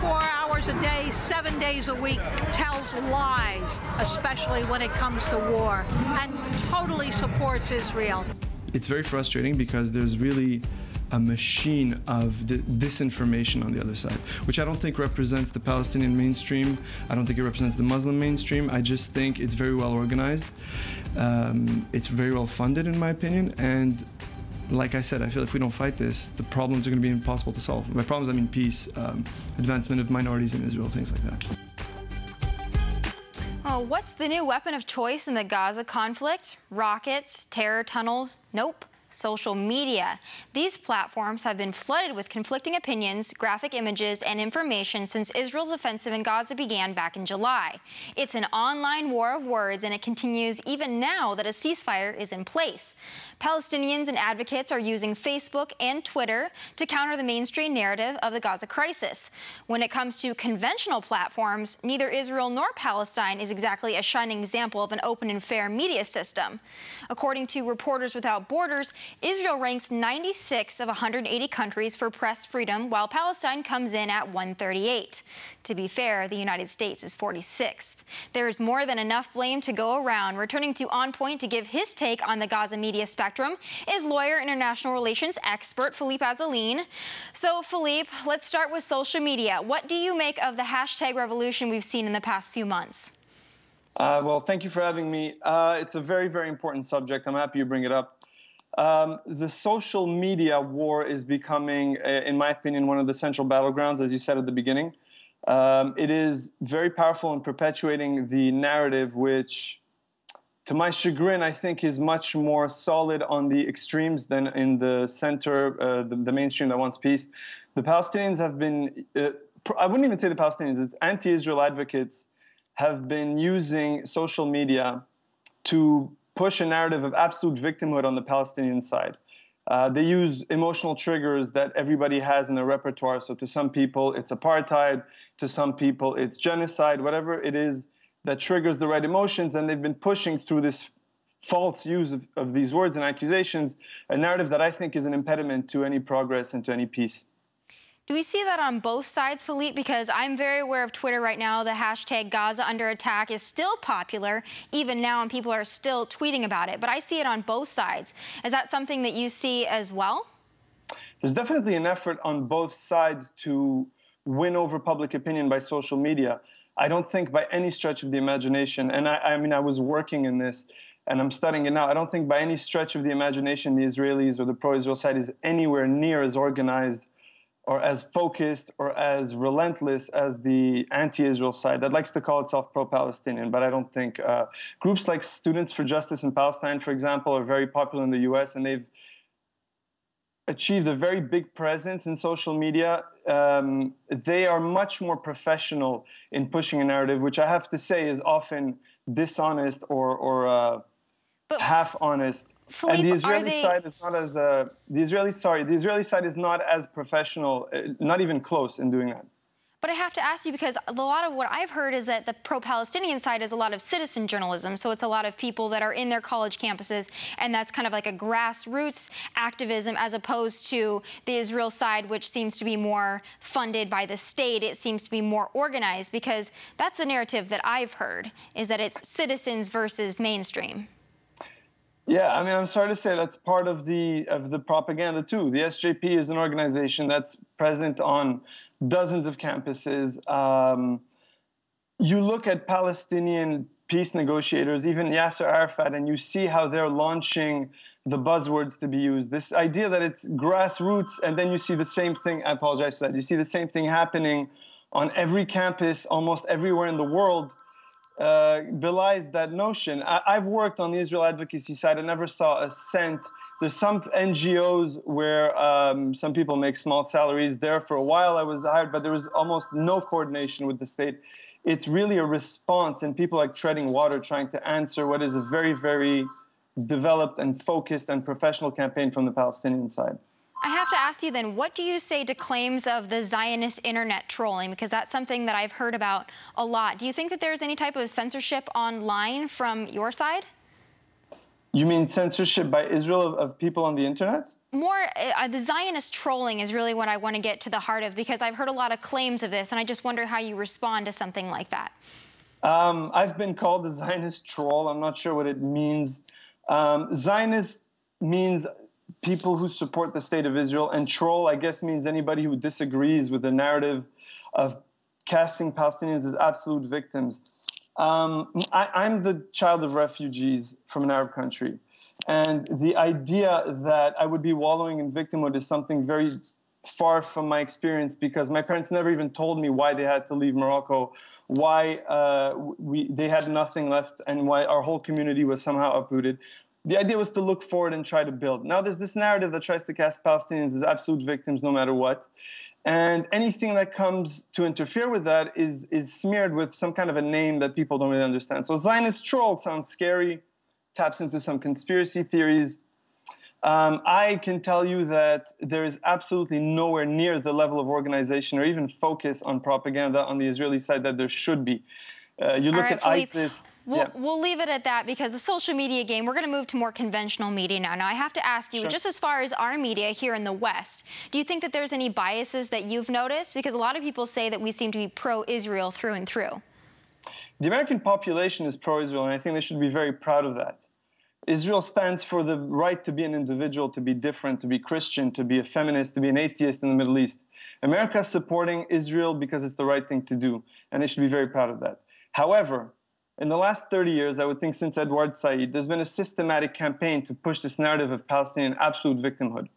24 hours a day, 7 days a week, tells lies, especially when it comes to war, and totally supports Israel. It's very frustrating because there's really a machine of disinformation on the other side, which I don't think represents the Palestinian mainstream. I don't think it represents the Muslim mainstream. I just think it's very well organized. It's very well funded, in my opinion. And like I said, I feel if we don't fight this, the problems are going to be impossible to solve. By problems, I mean peace, advancement of minorities in Israel, things like that. Oh, what's the new weapon of choice in the Gaza conflict? Rockets, terror tunnels? Nope. Social media. These platforms have been flooded with conflicting opinions, graphic images, and information since Israel's offensive in Gaza began back in July. It's an online war of words, and it continues even now that a ceasefire is in place. Palestinians and advocates are using Facebook and Twitter to counter the mainstream narrative of the Gaza crisis. When it comes to conventional platforms, neither Israel nor Palestine is exactly a shining example of an open and fair media system. According to Reporters Without Borders, Israel ranks 96 of 180 countries for press freedom, while Palestine comes in at 138. To be fair, the United States is 46th. There is more than enough blame to go around. Returning to On Point to give his take on the Gaza media spectrum is lawyer and international relations expert Philippe Assouline. So, Philippe, let's start with social media. What do you make of the hashtag revolution we've seen in the past few months? Well, thank you for having me. It's a very, very important subject. I'm happy you bring it up. The social media war is becoming, in my opinion, one of the central battlegrounds, as you said at the beginning. It is very powerful in perpetuating the narrative, which, to my chagrin, I think is much more solid on the extremes than in the center, the mainstream that wants peace. The Palestinians have been, I wouldn't even say the Palestinians, it's anti-Israel advocates have been using social media to push a narrative of absolute victimhood on the Palestinian side. They use emotional triggers that everybody has in their repertoire. So to some people, it's apartheid. To some people, it's genocide, whatever it is that triggers the right emotions. And they've been pushing through this false use of these words and accusations, a narrative that I think is an impediment to any progress and to any peace. Do we see that on both sides, Philippe? Because I'm very aware of Twitter right now. The hashtag Gaza under attack is still popular, even now, and people are still tweeting about it. But I see it on both sides. Is that something that you see as well? There's definitely an effort on both sides to win over public opinion by social media. I don't think by any stretch of the imagination, and I mean, I was working in this, and I'm studying it now, I don't think by any stretch of the imagination the Israelis or the pro-Israel side is anywhere near as organized or as focused or as relentless as the anti-Israel side that likes to call itself pro-Palestinian. But I don't think groups like Students for Justice in Palestine, for example, are very popular in the US, and they've achieved a very big presence in social media. They are much more professional in pushing a narrative, which I have to say is often dishonest or half honest. Philippe, and the Israeli side is not as the Israeli side is not as professional, not even close in doing that. But I have to ask you, because a lot of what I've heard is that the pro-Palestinian side is a lot of citizen journalism. So it's a lot of people that are in their college campuses, and that's kind of like a grassroots activism, as opposed to the Israel side, which seems to be more funded by the state. It seems to be more organized, because that's the narrative that I've heard, is that it's citizens versus mainstream. Yeah, I mean, I'm sorry to say that's part of the propaganda too. The SJP is an organization that's present on dozens of campuses. You look at Palestinian peace negotiators, even Yasser Arafat, and you see how they're launching the buzzwords to be used. This idea that it's grassroots, and then you see the same thing, I apologize for that, you see the same thing happening on every campus, almost everywhere in the world, belies that notion. I've worked on the Israel advocacy side. I never saw a cent. There's some NGOs where some people make small salaries. There for a while I was hired, but there was almost no coordination with the state. It's really a response, and people like treading water trying to answer what is a very, very developed and focused and professional campaign from the Palestinian side. I have to ask you then, what do you say to claims of the Zionist internet trolling? Because that's something that I've heard about a lot. Do you think that there's any type of censorship online from your side? You mean censorship by Israel of people on the internet? More, the Zionist trolling is really what I want to get to the heart of, because I've heard a lot of claims of this, and I just wonder how you respond to something like that. I've been called a Zionist troll. I'm not sure what it means. Zionist means people who support the state of Israel, and troll, I guess, means anybody who disagrees with the narrative of casting Palestinians as absolute victims. I'm the child of refugees from an Arab country. And the idea that I would be wallowing in victimhood is something very far from my experience, because my parents never even told me why they had to leave Morocco, why they had nothing left, and why our whole community was somehow uprooted. The idea was to look forward and try to build. Now there's this narrative that tries to cast Palestinians as absolute victims no matter what. And anything that comes to interfere with that is smeared with some kind of a name that people don't really understand. So Zionist troll sounds scary, taps into some conspiracy theories. I can tell you that there is absolutely nowhere near the level of organization or even focus on propaganda on the Israeli side that there should be. You look at Philippe, ISIS. We'll leave it at that, because the social media game, we're going to move to more conventional media now. Now, I have to ask you, Sure. just as far as our media here in the West, do you think that there's any biases that you've noticed? Because a lot of people say that we seem to be pro-Israel through and through. The American population is pro-Israel, and I think they should be very proud of that. Israel stands for the right to be an individual, to be different, to be Christian, to be a feminist, to be an atheist in the Middle East. America is supporting Israel because it's the right thing to do, and they should be very proud of that. However, in the last 30 years, I would think since Edward Said, there's been a systematic campaign to push this narrative of Palestinian absolute victimhood.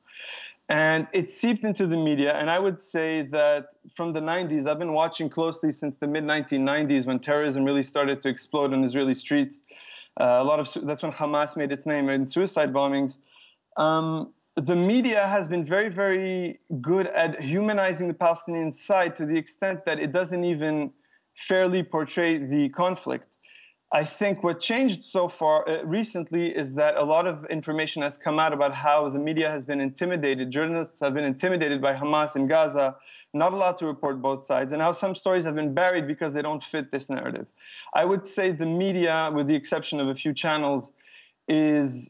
And it seeped into the media, and I would say that from the 90s, I've been watching closely since the mid-1990s when terrorism really started to explode on Israeli streets. That's when Hamas made its name in suicide bombings. The media has been very, very good at humanizing the Palestinian side to the extent that it doesn't even fairly portray the conflict. I think what changed so far recently is that a lot of information has come out about how the media has been intimidated. Journalists have been intimidated by Hamas in Gaza, not allowed to report both sides, and how some stories have been buried because they don't fit this narrative. I would say the media, with the exception of a few channels, is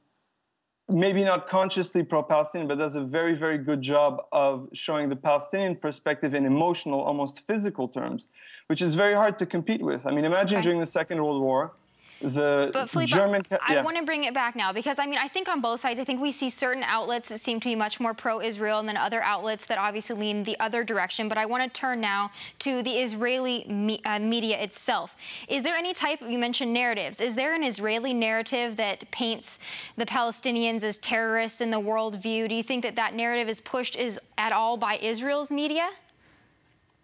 maybe not consciously pro-Palestinian, but does a very, very good job of showing the Palestinian perspective in emotional, almost physical terms, which is very hard to compete with. I mean, imagine during the Second World War, But Philippe, German... I want to bring it back now, because, I mean, I think on both sides, I think we see certain outlets that seem to be much more pro-Israel, and then other outlets that obviously lean the other direction. But I want to turn now to the Israeli media itself. Is there any type of, you mentioned narratives, is there an Israeli narrative that paints the Palestinians as terrorists in the world view? Do you think that that narrative is pushed at all by Israel's media?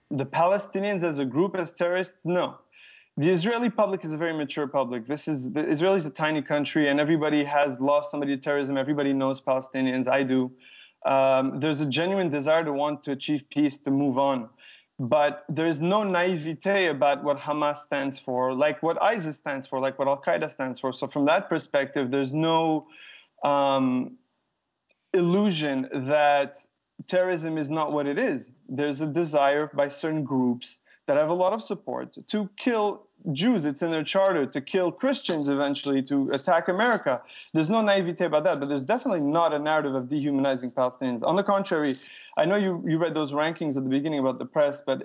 The Palestinians as a group, as terrorists, no. The Israeli public is a very mature public. Israel is a tiny country, and everybody has lost somebody to terrorism. Everybody knows Palestinians. I do. There's a genuine desire to want to achieve peace, to move on. But there is no naivete about what Hamas stands for, like what ISIS stands for, like what Al-Qaeda stands for. So from that perspective, there's no illusion that terrorism is not what it is. There's a desire by certain groups that have a lot of support to kill Jews. It's in their charter to kill Christians eventually, to attack America. There's no naivete about that, but there's definitely not a narrative of dehumanizing Palestinians. On the contrary, I know you read those rankings at the beginning about the press, but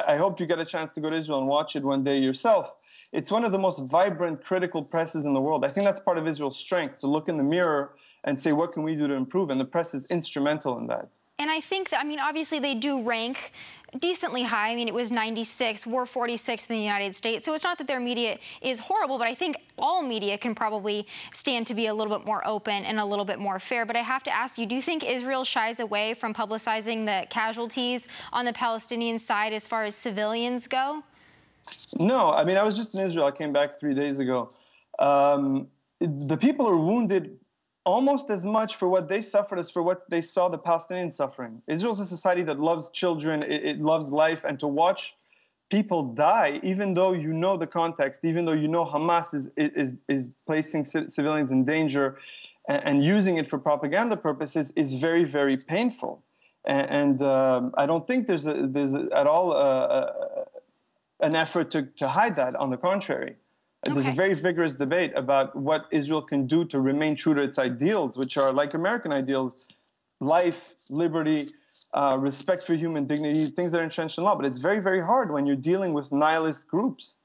I hope you get a chance to go to Israel and watch it one day yourself. It's one of the most vibrant, critical presses in the world. I think that's part of Israel's strength, to look in the mirror and say, what can we do to improve? And the press is instrumental in that. And I think that, I mean, obviously they do rank decently high. I mean, it was 96, we're 46th in the United States. So it's not that their media is horrible, but I think all media can probably stand to be a little bit more open and a little bit more fair. But I have to ask you, do you think Israel shies away from publicizing the casualties on the Palestinian side as far as civilians go? No, I mean, I was just in Israel. I came back 3 days ago. The people are wounded almost as much for what they suffered as for what they saw the Palestinians suffering. Israel's a society that loves children, it loves life, and to watch people die, even though you know the context, even though you know Hamas is placing civilians in danger and using it for propaganda purposes, is very, very painful. And I don't think there's at all an effort to hide that. On the contrary. There's a very vigorous debate about what Israel can do to remain true to its ideals, which are like American ideals: life, liberty, respect for human dignity, things that are entrenched in law. But it's very, very hard when you're dealing with nihilist groups.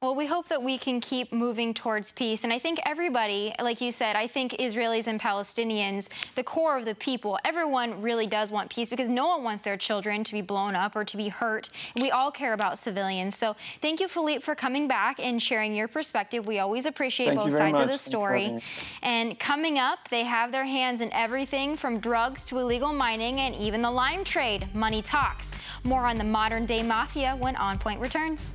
Well, we hope that we can keep moving towards peace. And I think everybody, like you said, I think Israelis and Palestinians, the core of the people, everyone really does want peace because no one wants their children to be blown up or to be hurt. We all care about civilians. So thank you, Philippe, for coming back and sharing your perspective. We always appreciate both sides of the story. And coming up, they have their hands in everything from drugs to illegal mining and even the lime trade. Money talks. More on the modern-day mafia when On Point returns.